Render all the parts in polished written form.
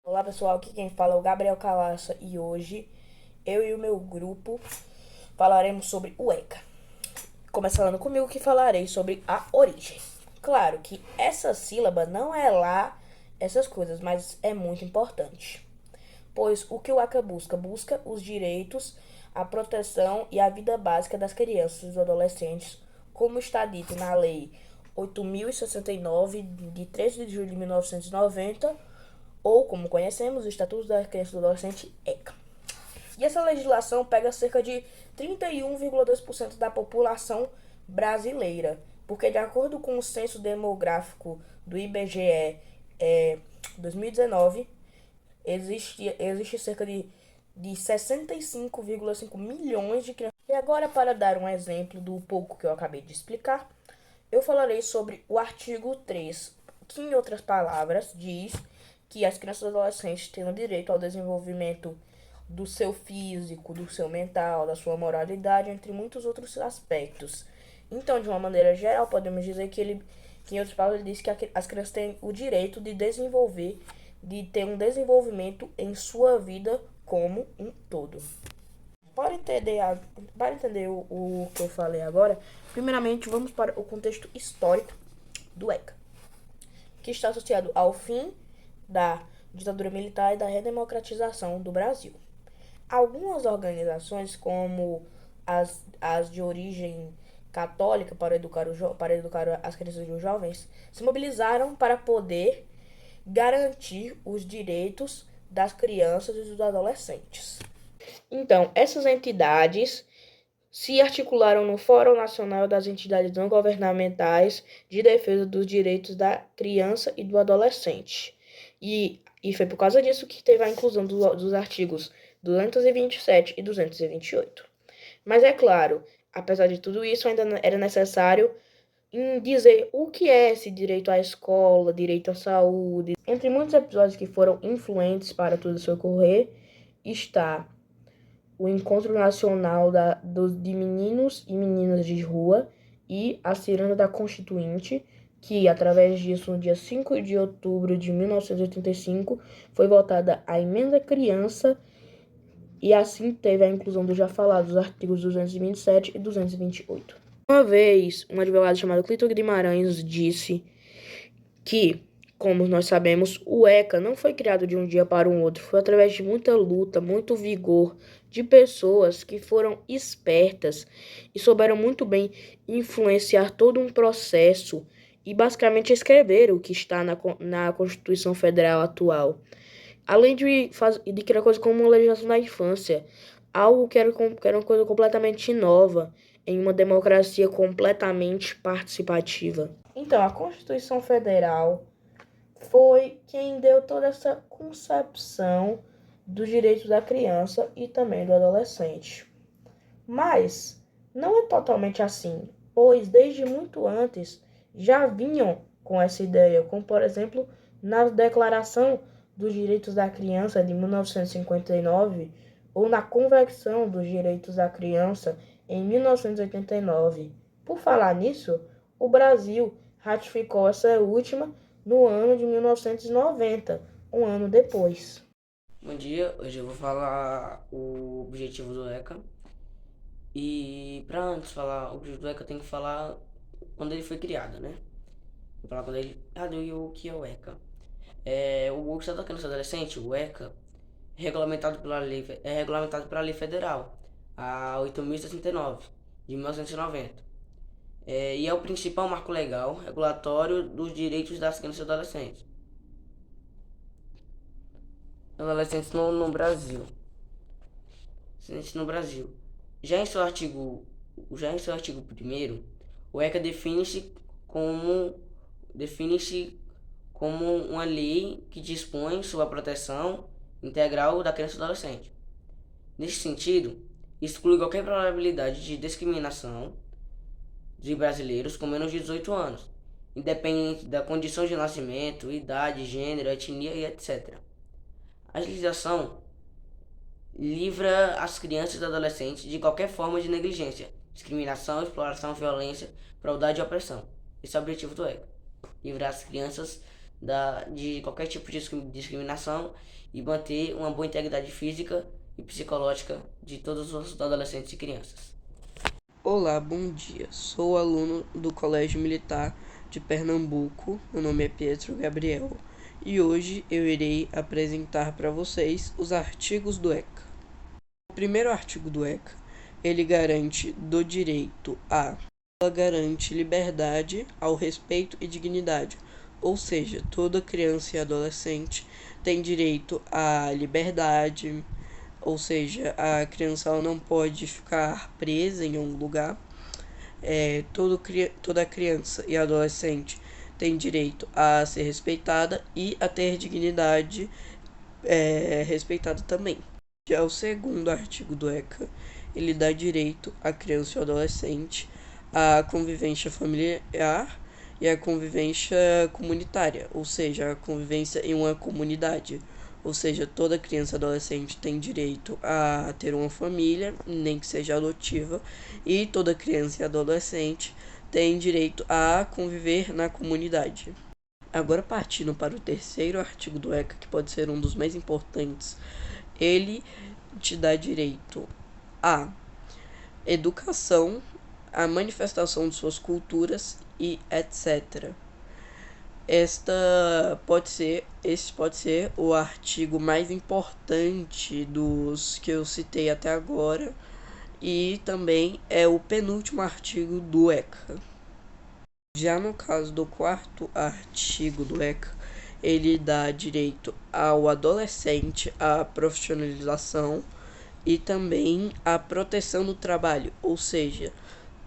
Olá pessoal, aqui quem fala é o Gabriel Calaça e hoje eu e o meu grupo falaremos sobre o ECA. Começando comigo que falarei sobre a origem. Claro que essa sílaba não é lá essas coisas, mas é muito importante. Pois o que o ECA busca? Busca os direitos, a proteção e a vida básica das crianças e dos adolescentes, como está dito na Lei 8.069, de 13 de julho de 1990, ou como conhecemos, o Estatuto da Criança e do Adolescente ECA. E essa legislação pega cerca de 31,2% da população brasileira, porque de acordo com o censo demográfico do IBGE 2019, existe cerca de 65,5 milhões de crianças. E agora, para dar um exemplo do pouco que eu acabei de explicar, eu falarei sobre o artigo 3, que, em outras palavras, diz que as crianças e adolescentes têm o direito ao desenvolvimento do seu físico, do seu mental, da sua moralidade, entre muitos outros aspectos. Então, de uma maneira geral, podemos dizer que em outras palavras, ele diz que as crianças têm o direito de desenvolver, de ter um desenvolvimento em sua vida como um todo. Para entender o que eu falei agora, primeiramente vamos para o contexto histórico do ECA, que está associado ao fim da ditadura militar e da redemocratização do Brasil. Algumas organizações, como as de origem católica para educar as crianças e os jovens, se mobilizaram para poder garantir os direitos das crianças e dos adolescentes. Então, essas entidades se articularam no Fórum Nacional das Entidades Não Governamentais de Defesa dos Direitos da Criança e do Adolescente. E foi por causa disso que teve a inclusão dos artigos 227 e 228. Mas é claro, apesar de tudo isso, ainda era necessário dizer o que é esse direito à escola, direito à saúde. Entre muitos episódios que foram influentes para tudo isso ocorrer, está o Encontro Nacional de Meninos e Meninas de Rua e a Ciranda da Constituinte, que, através disso, no dia 5 de outubro de 1985, foi votada a Emenda Criança e assim teve a inclusão dos já falados artigos 227 e 228. Uma vez, um advogado chamado Clito Guimarães disse que, como nós sabemos, o ECA não foi criado de um dia para o outro, foi através de muita luta, muito vigor de pessoas que foram espertas e souberam muito bem influenciar todo um processo e basicamente escrever o que está na Constituição Federal atual. Além de criar coisas como uma legislação da infância, algo que era uma coisa completamente nova em uma democracia completamente participativa. Então, a Constituição Federal foi quem deu toda essa concepção dos direitos da criança e também do adolescente. Mas não é totalmente assim, pois desde muito antes já vinham com essa ideia, como por exemplo na Declaração dos Direitos da Criança de 1959 ou na Convenção dos Direitos da Criança em 1989. Por falar nisso, o Brasil ratificou essa última no ano de 1990, um ano depois. Bom dia, hoje eu vou falar o objetivo do ECA. E para antes falar o objetivo do ECA, eu tenho que falar quando ele foi criado, né? Vou falar quando ele. E o que é o ECA? O Estado da Criança e Adolescente, o ECA, é regulamentado pela Lei Federal, a 8.069, de 1990. E é o principal marco legal regulatório dos direitos das crianças e adolescentes. Adolescentes no Brasil. Adolescentes no Brasil. Já em seu artigo 1º, o ECA define-se como uma lei que dispõe sobre a proteção integral da criança e do adolescente. Neste sentido, exclui qualquer probabilidade de discriminação de brasileiros com menos de 18 anos, independente da condição de nascimento, idade, gênero, etnia e etc. A legislação livra as crianças e adolescentes de qualquer forma de negligência, discriminação, exploração, violência, crueldade e opressão. Esse é o objetivo do ECA. Livrar as crianças de qualquer tipo de discriminação e manter uma boa integridade física e psicológica de todos os adolescentes e crianças. Olá, bom dia. Sou aluno do Colégio Militar de Pernambuco. Meu nome é Pietro Gabriel e hoje eu irei apresentar para vocês os artigos do ECA. O primeiro artigo do ECA, ele garante do direito a... Ela garante liberdade ao respeito e dignidade, ou seja, toda criança e adolescente tem direito à liberdade, ou seja, a criança ela não pode ficar presa em um lugar. Toda criança e adolescente tem direito a ser respeitada e a ter dignidade respeitada também. Já o segundo artigo do ECA, ele dá direito à criança e ao adolescente à convivência familiar e à convivência comunitária, ou seja, a convivência em uma comunidade. Ou seja, toda criança e adolescente tem direito a ter uma família, nem que seja adotiva, e toda criança e adolescente tem direito a conviver na comunidade. Agora, partindo para o terceiro artigo do ECA, que pode ser um dos mais importantes, ele te dá direito à educação, à manifestação de suas culturas e etc. Esse pode ser o artigo mais importante dos que eu citei até agora e também é o penúltimo artigo do ECA. Já no caso do quarto artigo do ECA, ele dá direito ao adolescente à profissionalização e também à proteção do trabalho, ou seja,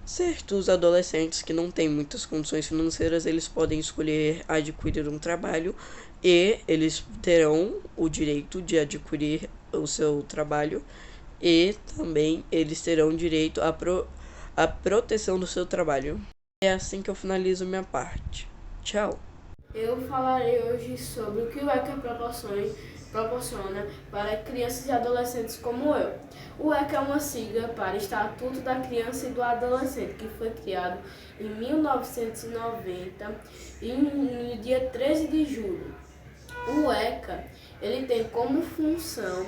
certos adolescentes que não têm muitas condições financeiras, eles podem escolher adquirir um trabalho e eles terão o direito de adquirir o seu trabalho e também eles terão direito à proteção do seu trabalho. É assim que eu finalizo minha parte. Tchau! Eu falarei hoje sobre o que o ECA proporciona para crianças e adolescentes como eu. O ECA é uma sigla para Estatuto da Criança e do Adolescente, que foi criado em 1990 e no dia 13 de julho. O ECA ele tem como função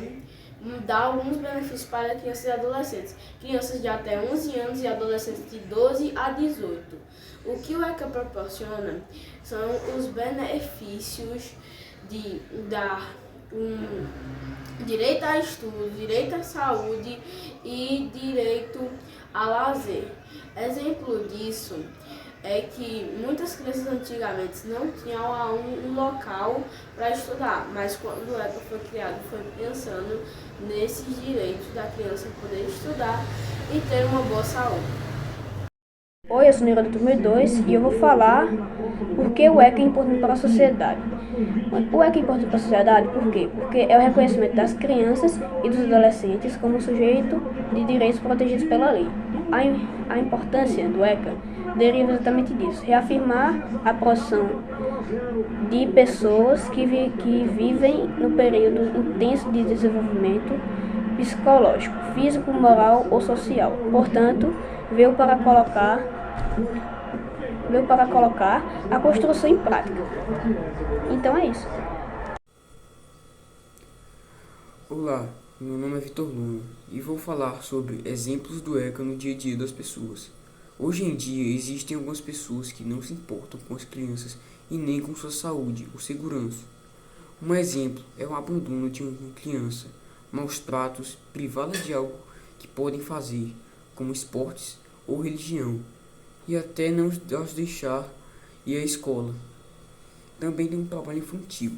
dar alguns benefícios para crianças e adolescentes, crianças de até 11 anos e adolescentes de 12 a 18. O que o ECA proporciona são os benefícios de dar direito a estudo, direito à saúde e direito a lazer. Exemplo disso é que muitas crianças antigamente não tinham um local para estudar, mas quando o ECA foi criado, foi pensando nesses direitos da criança poder estudar e ter uma boa saúde. Oi, eu sou Nira do turma 2 e eu vou falar por que o ECA é importante para a sociedade. O ECA é importante para a sociedade por quê? Porque é o reconhecimento das crianças e dos adolescentes como sujeito de direitos protegidos pela lei. A importância do ECA deriva exatamente disso, reafirmar a posição de pessoas que vivem no período intenso de desenvolvimento psicológico, físico, moral ou social. Portanto, veio para colocar a construção em prática. Então é isso. Olá, meu nome é Vitor Luna e vou falar sobre exemplos do ECA no dia a dia das pessoas. Hoje em dia existem algumas pessoas que não se importam com as crianças e nem com sua saúde ou segurança. Um exemplo é o abandono de uma criança, maus tratos, privada de algo que podem fazer, como esportes ou religião, e até não os deixar ir à escola. Também tem um trabalho infantil.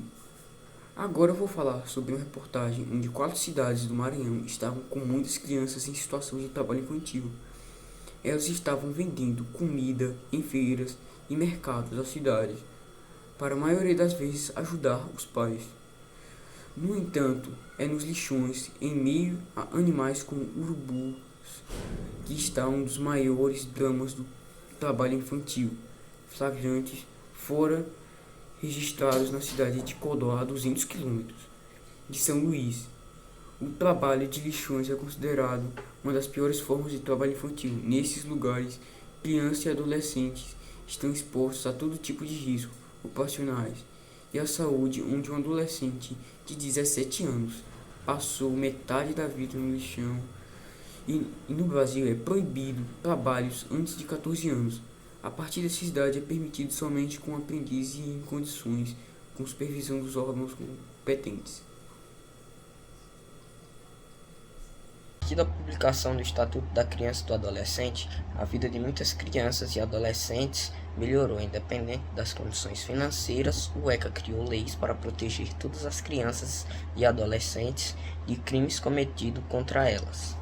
Agora eu vou falar sobre uma reportagem onde 4 cidades do Maranhão estavam com muitas crianças em situação de trabalho infantil. Elas estavam vendendo comida em feiras e mercados da cidade, para a maioria das vezes ajudar os pais. No entanto, é nos lixões, em meio a animais como urubus, que está um dos maiores dramas do trabalho infantil, flagrantes, fora registrados na cidade de Codó, a 200 km de São Luís. O trabalho de lixões é considerado uma das piores formas de trabalho infantil. Nesses lugares, crianças e adolescentes estão expostos a todo tipo de risco ocupacionais e a saúde, onde um adolescente de 17 anos passou metade da vida no lixão. E no Brasil é proibido trabalhos antes de 14 anos. A partir dessa idade é permitido somente com aprendiz e em condições, com supervisão dos órgãos competentes. A partir da publicação do Estatuto da Criança e do Adolescente, a vida de muitas crianças e adolescentes melhorou. Independente das condições financeiras, o ECA criou leis para proteger todas as crianças e adolescentes de crimes cometidos contra elas.